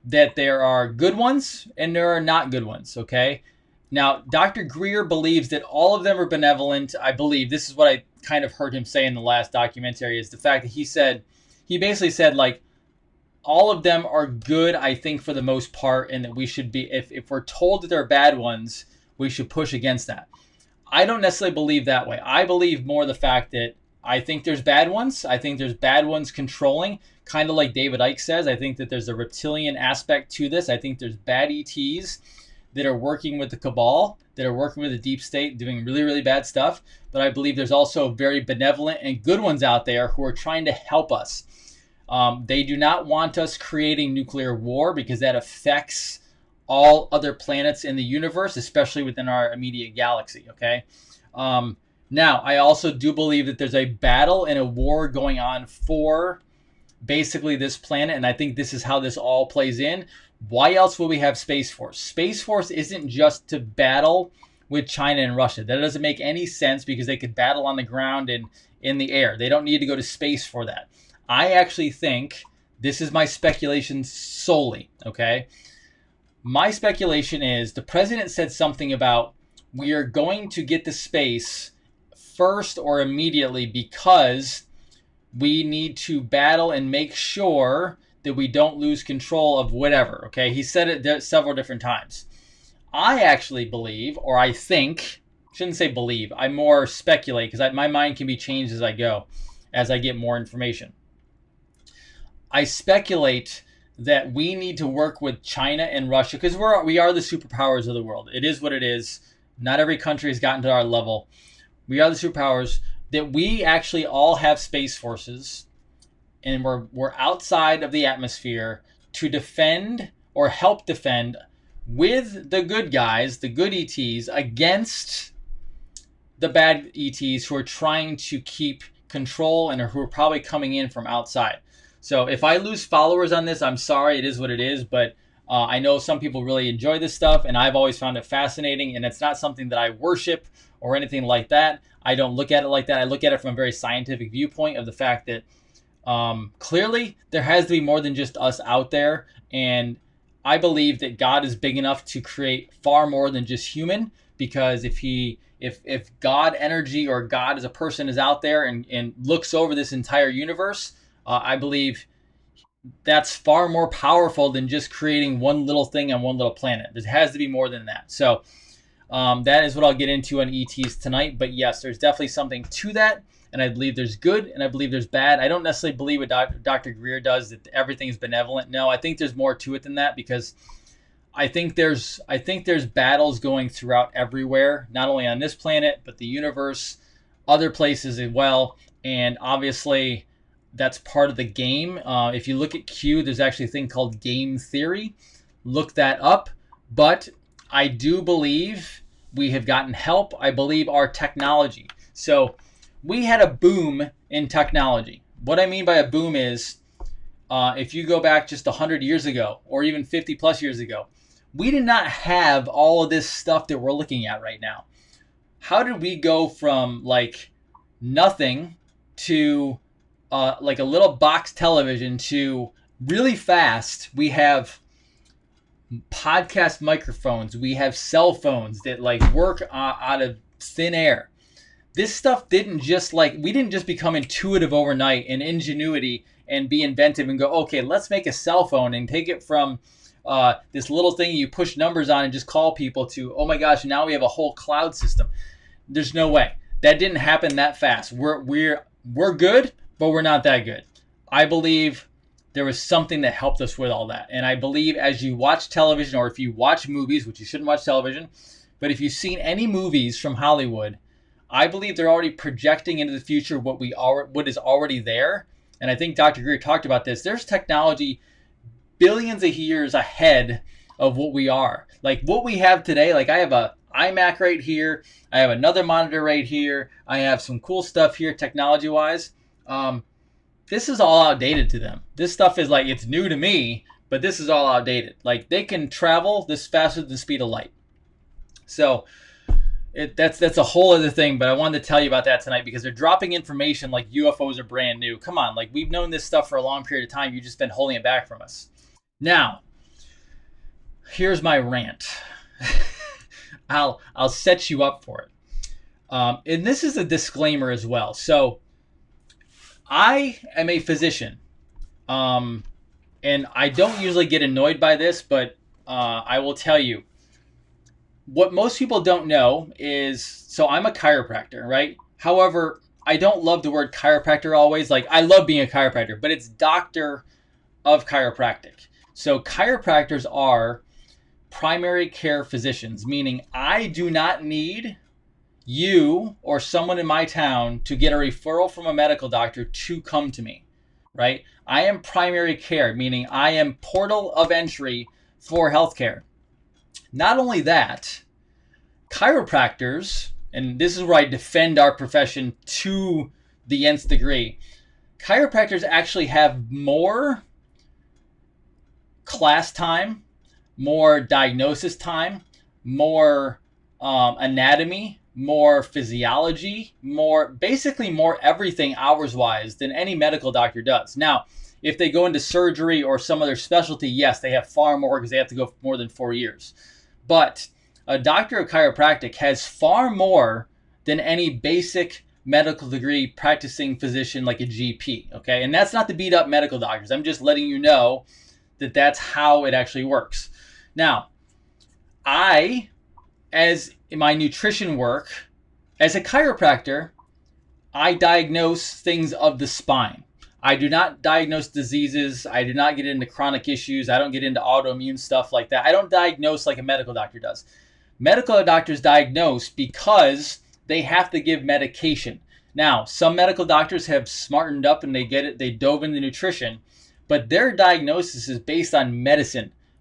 that there are good ones and there are not good ones, okay? Now, Dr. Greer believes that all of them are benevolent. I believe, this is what I kind of heard him say in the last documentary, is the fact that he basically said, like, all of them are good, I think, for the most part, and that we should be, if we're told that they're bad ones, we should push against that. I don't necessarily believe that way. I believe more the fact that I think there's bad ones. I think there's bad ones controlling, kind of like David Icke says. I think that there's a reptilian aspect to this. I think there's bad ETs that are working with the cabal, that are working with the deep state, doing really, really bad stuff. But I believe there's also very benevolent and good ones out there who are trying to help us. They do not want us creating nuclear war because that affects all other planets in the universe, especially within our immediate galaxy, okay? Now, I also do believe that there's a battle and a war going on for basically this planet, and I think this is how this all plays in. Why else will we have Space Force? Space Force isn't just to battle with China and Russia. That doesn't make any sense because they could battle on the ground and in the air. They don't need to go to space for that. I actually think, this is my speculation solely, okay? My speculation is the president said something about we are going to get to space first or immediately because we need to battle and make sure that we don't lose control of whatever, okay? He said it several different times. I actually believe, or I think, shouldn't say believe, I more speculate because my mind can be changed as I go, as I get more information. I speculate that we need to work with China and Russia because we are the superpowers of the world. It is what it is. Not every country has gotten to our level. We are the superpowers, that we actually all have space forces and we're outside of the atmosphere to defend or help defend with the good guys, the good ETs, against the bad ETs who are trying to keep control and who are probably coming in from outside. So if I lose followers on this, I'm sorry. It is what it is. But I know some people really enjoy this stuff, and I've always found it fascinating. And it's not something that I worship or anything like that. I don't look at it like that. I look at it from a very scientific viewpoint of the fact that clearly there has to be more than just us out there. And I believe that God is big enough to create far more than just human, because if God energy or God as a person is out there and looks over this entire universe, I believe that's far more powerful than just creating one little thing on one little planet. There has to be more than that. So that is what I'll get into on ETs tonight. But yes, there's definitely something to that. And I believe there's good and I believe there's bad. I don't necessarily believe what Dr. Greer does, that everything is benevolent. No, I think there's more to it than that, because I think there's battles going throughout everywhere, not only on this planet, but the universe, other places as well. And obviously that's part of the game. If you look at Q, there's actually a thing called game theory. Look that up. But I do believe we have gotten help. I believe our technology. So we had a boom in technology. What I mean by a boom is if you go back just 100 years ago or even 50 plus years ago, we did not have all of this stuff that we're looking at right now. How did we go from like nothing to like a little box television to really fast? We have podcast microphones, we have cell phones that like work out of thin air. This stuff didn't just like, we didn't just become intuitive overnight and ingenuity and be inventive and go, okay, let's make a cell phone and take it from this little thing you push numbers on and just call people to, oh my gosh, now we have a whole cloud system. There's no way. That didn't happen that fast. We're good, but we're not that good. I believe there was something that helped us with all that. And I believe as you watch television, or if you watch movies, which you shouldn't watch television, but if you've seen any movies from Hollywood, I believe they're already projecting into the future what is already there. And I think Dr. Greer talked about this. There's technology billions of years ahead of what we are. Like what we have today, like I have a iMac right here. I have another monitor right here. I have some cool stuff here technology-wise. This is all outdated to them. This stuff is like, it's new to me, but this is all outdated. Like they can travel this faster than the speed of light. So that's a whole other thing, but I wanted to tell you about that tonight because they're dropping information like UFOs are brand new. Come on, like we've known this stuff for a long period of time. You've just been holding it back from us. Now, here's my rant. I'll set you up for it. And this is a disclaimer as well. So I am a physician. And I don't usually get annoyed by this, but I will tell you. What most people don't know is, so I'm a chiropractor, right? However, I don't love the word chiropractor always. Like, I love being a chiropractor, but it's doctor of chiropractic. So chiropractors are primary care physicians, meaning I do not need you or someone in my town to get a referral from a medical doctor to come to me, right? I am primary care, meaning I am portal of entry for healthcare. Not only that, chiropractors, and this is where I defend our profession to the nth degree, chiropractors actually have more class time, more diagnosis time, more anatomy, more physiology, basically more everything hours-wise than any medical doctor does. Now, if they go into surgery or some other specialty, yes, they have far more because they have to go for more than 4 years. But a doctor of chiropractic has far more than any basic medical degree practicing physician like a GP, okay? And that's not to beat up medical doctors. I'm just letting you know that that's how it actually works. Now, I, as in my nutrition work, as a chiropractor, I diagnose things of the spine. I do not diagnose diseases. I do not get into chronic issues. I don't get into autoimmune stuff like that. I don't diagnose like a medical doctor does. Medical doctors diagnose because they have to give medication. Now, some medical doctors have smartened up and they dove into nutrition, but their diagnosis is based on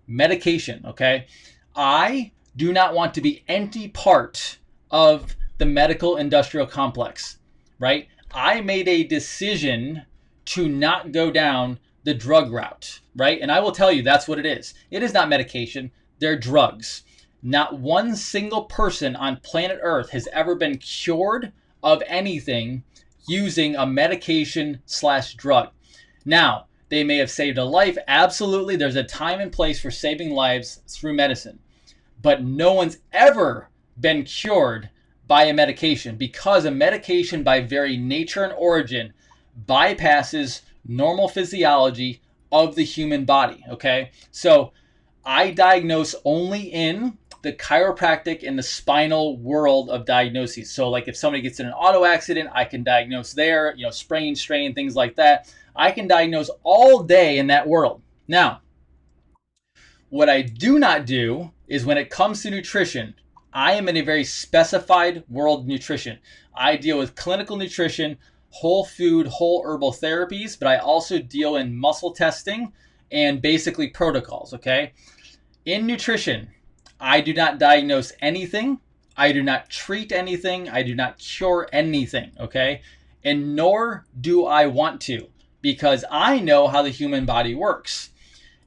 medication, okay? I do not want to be any part of the medical industrial complex, right? I made a decision to not go down the drug route, right? And I will tell you that's what it is. It is not medication, they're drugs. Not one single person on planet Earth has ever been cured of anything using a medication/drug. Now, they may have saved a life. Absolutely, there's a time and place for saving lives through medicine. But no one's ever been cured by a medication because a medication by very nature and origin bypasses normal physiology of the human body, okay? So I diagnose only in the chiropractic and the spinal world of diagnoses. So like if somebody gets in an auto accident, I can diagnose there, sprain, strain, things like that. I can diagnose all day in that world. Now, what I do not do is when it comes to nutrition, I am in a very specified world of nutrition. I deal with clinical nutrition, whole food, whole herbal therapies, but I also deal in muscle testing and basically protocols, okay? In nutrition, I do not diagnose anything. I do not treat anything. I do not cure anything, okay? And nor do I want to, because I know how the human body works.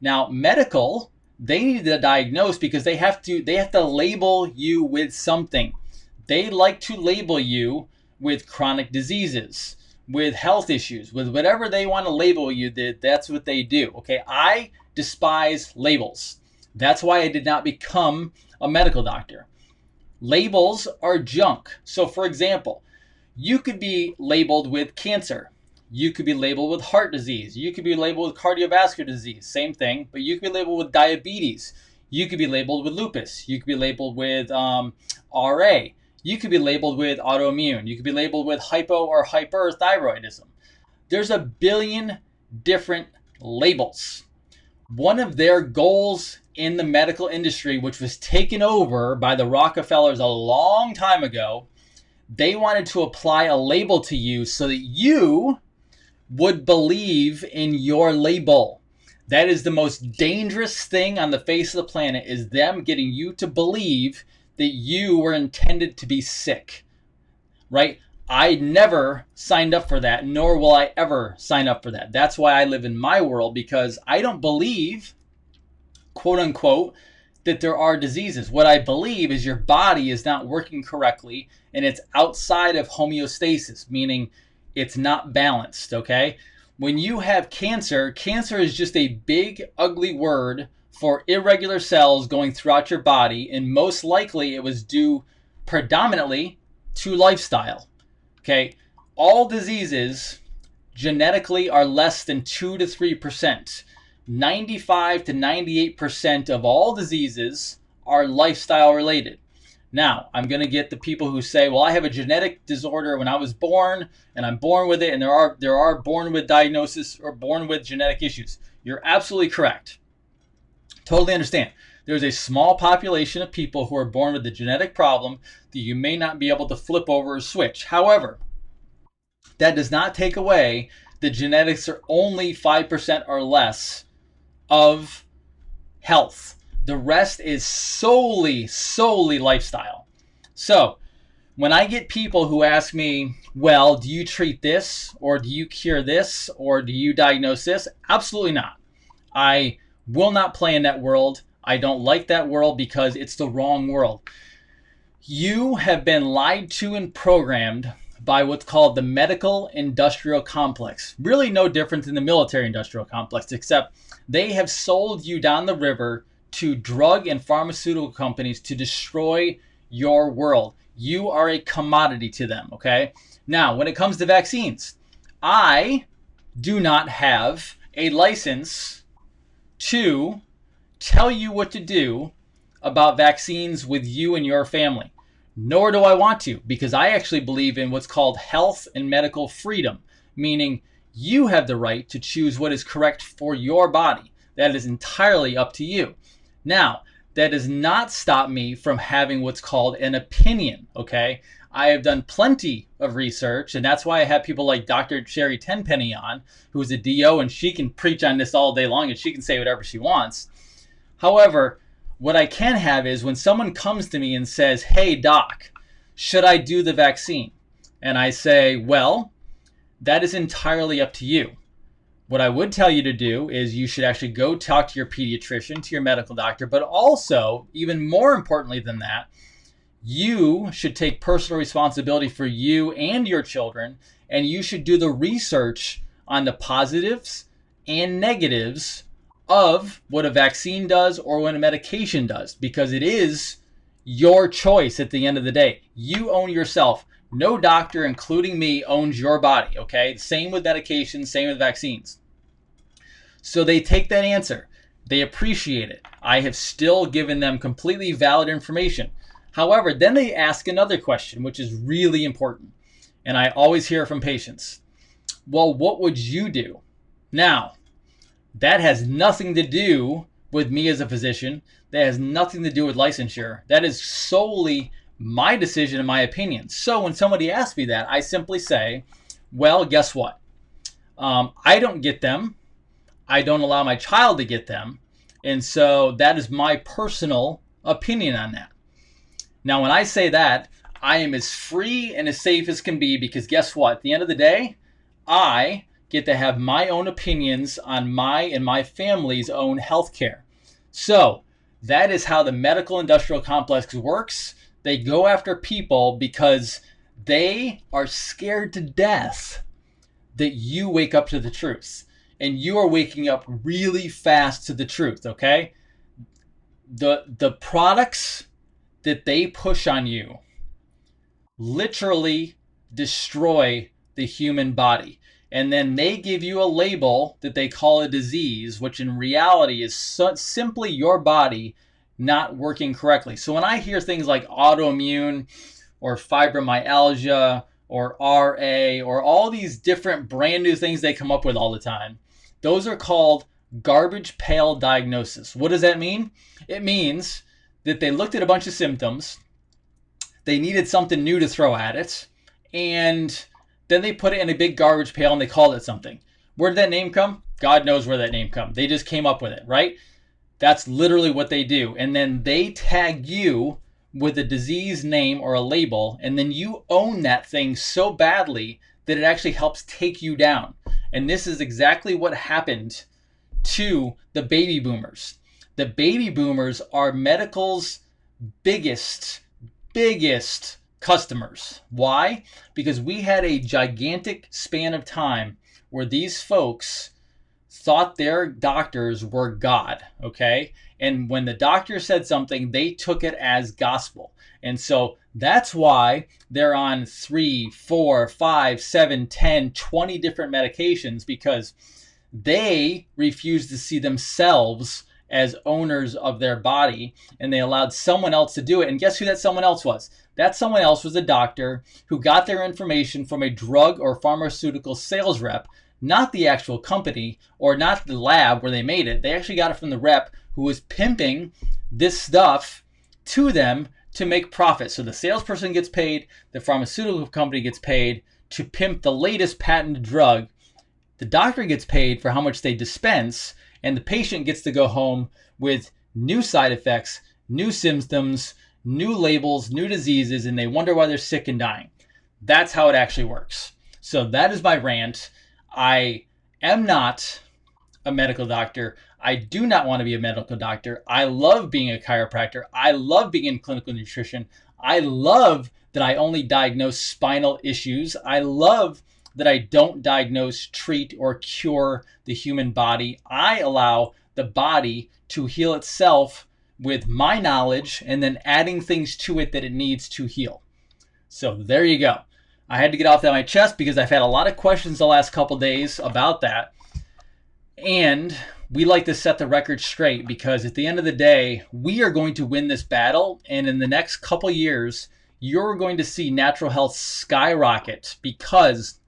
Now, medical, they need to diagnose because they have to label you with something. They like to label you with chronic diseases, with health issues, with whatever they want to label you. That's what they do. Okay, I despise labels. That's why I did not become a medical doctor. Labels are junk. So, for example, you could be labeled with cancer. You could be labeled with heart disease. You could be labeled with cardiovascular disease. Same thing, but you could be labeled with diabetes. You could be labeled with lupus. You could be labeled with RA. You could be labeled with autoimmune. You could be labeled with hypo or hyperthyroidism. There's a billion different labels. One of their goals in the medical industry, which was taken over by the Rockefellers a long time ago, they wanted to apply a label to you so that you would believe in your label. That is the most dangerous thing on the face of the planet, is them getting you to believe that you were intended to be sick, right? I never signed up for that, nor will I ever sign up for that. That's why I live in my world, because I don't believe, quote unquote, that there are diseases. What I believe is your body is not working correctly and it's outside of homeostasis, meaning it's not balanced, okay? When you have cancer, cancer is just a big, ugly word for irregular cells going throughout your body, and most likely it was due predominantly to lifestyle, okay? All diseases genetically are less than 2 to 3%. 95 to 98% of all diseases are lifestyle related. Now, I'm going to get the people who say, well, I have a genetic disorder when I was born and I'm born with it, and there are born with diagnosis or born with genetic issues. You're absolutely correct. Totally understand. There's a small population of people who are born with a genetic problem that you may not be able to flip over or switch. However, that does not take away that genetics are only 5% or less of health. The rest is solely lifestyle. So when I get people who ask me, well, do you treat this, or do you cure this, or do you diagnose this? Absolutely not. I will not play in that world. I don't like that world because it's the wrong world. You have been lied to and programmed by what's called the medical industrial complex. Really no different than the military industrial complex, except they have sold you down the river to drug and pharmaceutical companies to destroy your world. You are a commodity to them, okay? Now, when it comes to vaccines, I do not have a license to tell you what to do about vaccines with you and your family. Nor do I want to, because I actually believe in what's called health and medical freedom, meaning you have the right to choose what is correct for your body. That is entirely up to you. Now, that does not stop me from having what's called an opinion, okay? I have done plenty of research, and that's why I have people like Dr. Sherry Tenpenny on, who's a DO, and she can preach on this all day long, and she can say whatever she wants. However, what I can have is when someone comes to me and says, hey, doc, should I do the vaccine? And I say, well, that is entirely up to you. What I would tell you to do is you should actually go talk to your pediatrician, to your medical doctor, but also, even more importantly than that, you should take personal responsibility for you and your children, and you should do the research on the positives and negatives of what a vaccine does or what a medication does, because it is your choice at the end of the day. You own yourself. No doctor, including me, owns your body, okay? Same with medications, same with vaccines. So they take that answer. They appreciate it. I have still given them completely valid information. However, then they ask another question, which is really important. And I always hear from patients, well, what would you do? Now, that has nothing to do with me as a physician. That has nothing to do with licensure. That is solely my decision and my opinion. So when somebody asks me that, I simply say, well, guess what? I don't get them. I don't allow my child to get them. And so that is my personal opinion on that. Now, when I say that, I am as free and as safe as can be, because guess what? At the end of the day, I get to have my own opinions on my and my family's own healthcare. So that is how the medical industrial complex works. They go after people because they are scared to death that you wake up to the truth. And you are waking up really fast to the truth, okay? The products that they push on you literally destroy the human body. And then they give you a label that they call a disease, which in reality is simply your body not working correctly. So when I hear things like autoimmune or fibromyalgia or RA or all these different brand new things they come up with all the time, those are called garbage pail diagnosis. What does that mean? It means that they looked at a bunch of symptoms, they needed something new to throw at it, and then they put it in a big garbage pail and they called it something. Where did that name come? God knows where that name come. They just came up with it, right? That's literally what they do. And then they tag you with a disease name or a label, and then you own that thing so badly that it actually helps take you down. And this is exactly what happened to the baby boomers. The baby boomers are medical's biggest customers. Why? Because we had a gigantic span of time where these folks thought their doctors were God, okay? And when the doctor said something, they took it as gospel. And so that's why they're on 3, 4, 5, 7, 10, 20 different medications, because they refused to see themselves as owners of their body, and they allowed someone else to do it. And guess who that someone else was? That someone else was a doctor who got their information from a drug or pharmaceutical sales rep, not the actual company or not the lab where they made it. They actually got it from the rep who was pimping this stuff to them to make profit. So the salesperson gets paid, the pharmaceutical company gets paid to pimp the latest patented drug. The doctor gets paid for how much they dispense, and the patient gets to go home with new side effects, new symptoms, new labels, new diseases, and they wonder why they're sick and dying. That's how it actually works. So that is my rant. I am not a medical doctor. I do not want to be a medical doctor. I love being a chiropractor. I love being in clinical nutrition. I love that I only diagnose spinal issues. I love that I don't diagnose, treat, or cure the human body. I allow the body to heal itself with my knowledge and then adding things to it that it needs to heal. So there you go. I had to get off that my chest because I've had a lot of questions the last couple days about that. And we like to set the record straight because at the end of the day, we are going to win this battle. And in the next couple years, you're going to see natural health skyrocket because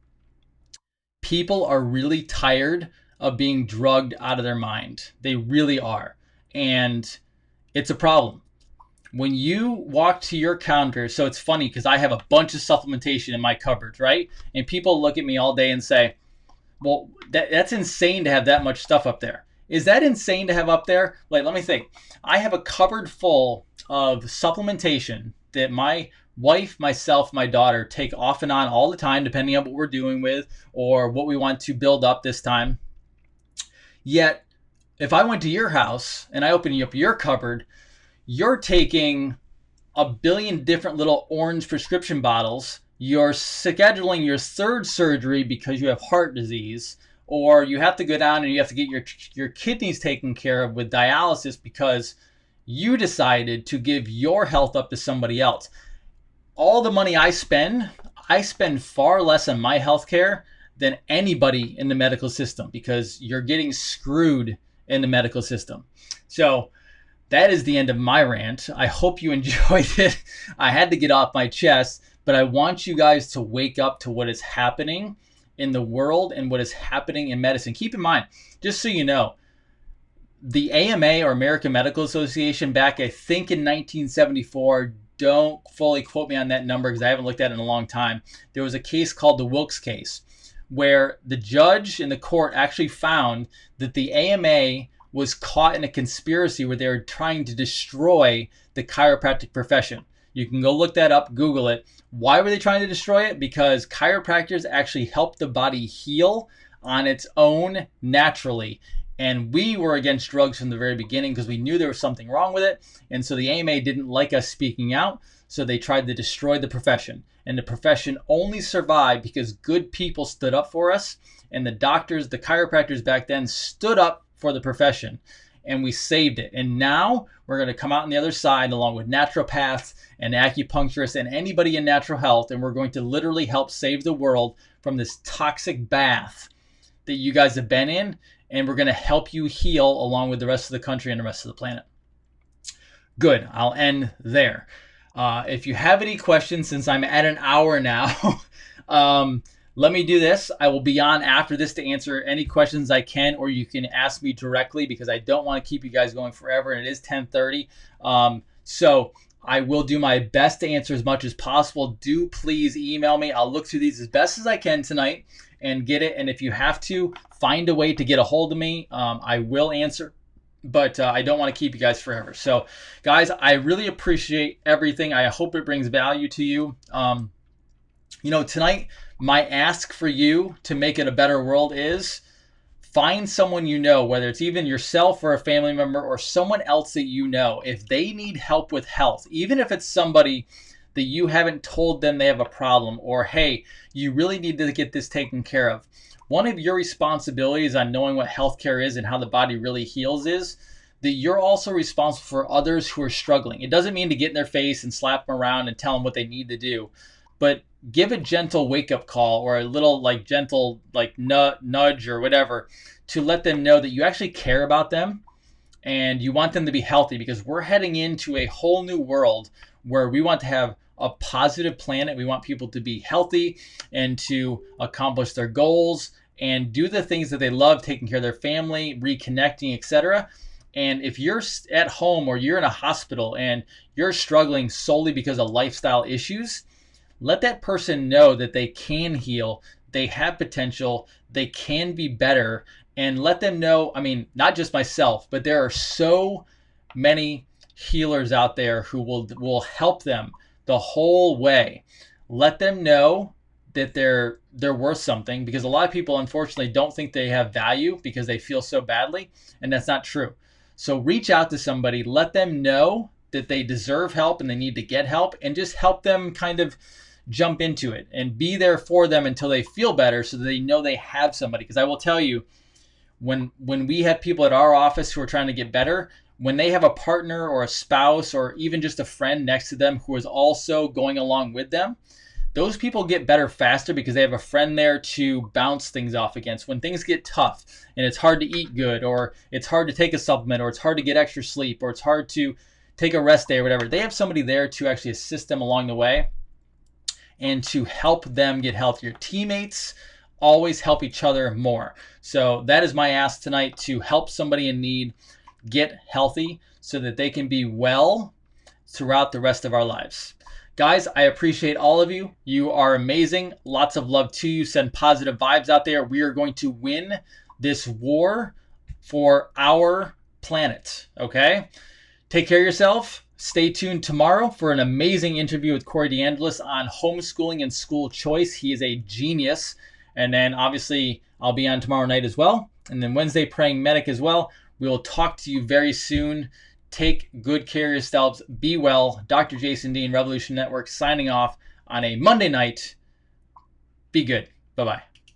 people are really tired of being drugged out of their mind. They really are. And it's a problem. When you walk to your counter, so it's funny because I have a bunch of supplementation in my cupboards, right? And people look at me all day and say, well, that's insane to have that much stuff up there. Is that insane to have up there? Like, let me think. I have a cupboard full of supplementation that my wife, myself, my daughter take off and on all the time, depending on what we're doing with or what we want to build up this time. Yet, if I went to your house and I opened up your cupboard, you're taking a billion different little orange prescription bottles. You're scheduling your third surgery because you have heart disease, or you have to go down and you have to get your kidneys taken care of with dialysis because you decided to give your health up to somebody else. All the money I spend far less on my healthcare than anybody in the medical system because you're getting screwed in the medical system. So that is the end of my rant. I hope you enjoyed it. I had to get off my chest, but I want you guys to wake up to what is happening in the world and what is happening in medicine. Keep in mind, just so you know, the AMA or American Medical Association back, I think in 1974, don't fully quote me on that number because I haven't looked at it in a long time. There was a case called the Wilkes case where the judge in the court actually found that the AMA was caught in a conspiracy where they were trying to destroy the chiropractic profession. You can go look that up, Google it. Why were they trying to destroy it? Because chiropractors actually help the body heal on its own naturally. And we were against drugs from the very beginning because we knew there was something wrong with it. And so the AMA didn't like us speaking out. So they tried to destroy the profession. And the profession only survived because good people stood up for us. And the doctors, the chiropractors back then stood up for the profession. And we saved it. And now we're going to come out on the other side along with naturopaths and acupuncturists and anybody in natural health. And we're going to literally help save the world from this toxic bath that you guys have been in. And we're going to help you heal along with the rest of the country and the rest of the planet. Good. I'll end there. If you have any questions, since I'm at an hour now, let me do this. I will be on after this to answer any questions I can, or you can ask me directly because I don't want to keep you guys going forever. And it is 10:30. So I will do my best to answer as much as possible. Do please email me. I'll look through these as best as I can tonight and get it. And if you have to find a way to get a hold of me, I will answer. But I don't want to keep you guys forever. So, guys, I really appreciate everything. I hope it brings value to you. Tonight, my ask for you to make it a better world is find someone you know, whether it's even yourself or a family member or someone else that you know. If they need help with health, even if it's somebody that you haven't told them they have a problem, or, hey, you really need to get this taken care of. One of your responsibilities on knowing what healthcare is and how the body really heals is that you're also responsible for others who are struggling. It doesn't mean to get in their face and slap them around and tell them what they need to do, but give a gentle wake-up call or a little gentle nudge or whatever to let them know that you actually care about them and you want them to be healthy, because we're heading into a whole new world where we want to have a positive planet. We want people to be healthy and to accomplish their goals and do the things that they love, taking care of their family, reconnecting, etc. And if you're at home or you're in a hospital and you're struggling solely because of lifestyle issues, let that person know that they can heal, they have potential, they can be better, and let them know, not just myself, but there are so many healers out there who will help them the whole way. Let them know that they're worth something, because a lot of people unfortunately don't think they have value because they feel so badly, and that's not true. So reach out to somebody, let them know that they deserve help and they need to get help, and just help them kind of jump into it and be there for them until they feel better, so that they know they have somebody. Because I will tell you, when we have people at our office who are trying to get better, when they have a partner or a spouse or even just a friend next to them who is also going along with them, those people get better faster because they have a friend there to bounce things off against. When things get tough and it's hard to eat good, or it's hard to take a supplement, or it's hard to get extra sleep, or it's hard to take a rest day or whatever, they have somebody there to actually assist them along the way and to help them get healthier. Teammates always help each other more. So that is my ask tonight, to help somebody in need get healthy so that they can be well throughout the rest of our lives. Guys, I appreciate all of you. You are amazing. Lots of love to you. Send positive vibes out there. We are going to win this war for our planet, okay? Take care of yourself. Stay tuned tomorrow for an amazing interview with Corey DeAngelis on homeschooling and school choice. He is a genius. And then obviously I'll be on tomorrow night as well. And then Wednesday, Praying Medic as well. We will talk to you very soon. Take good care of yourselves. Be well. Dr. Jason Dean, Revolution Network, signing off on a Monday night. Be good. Bye-bye.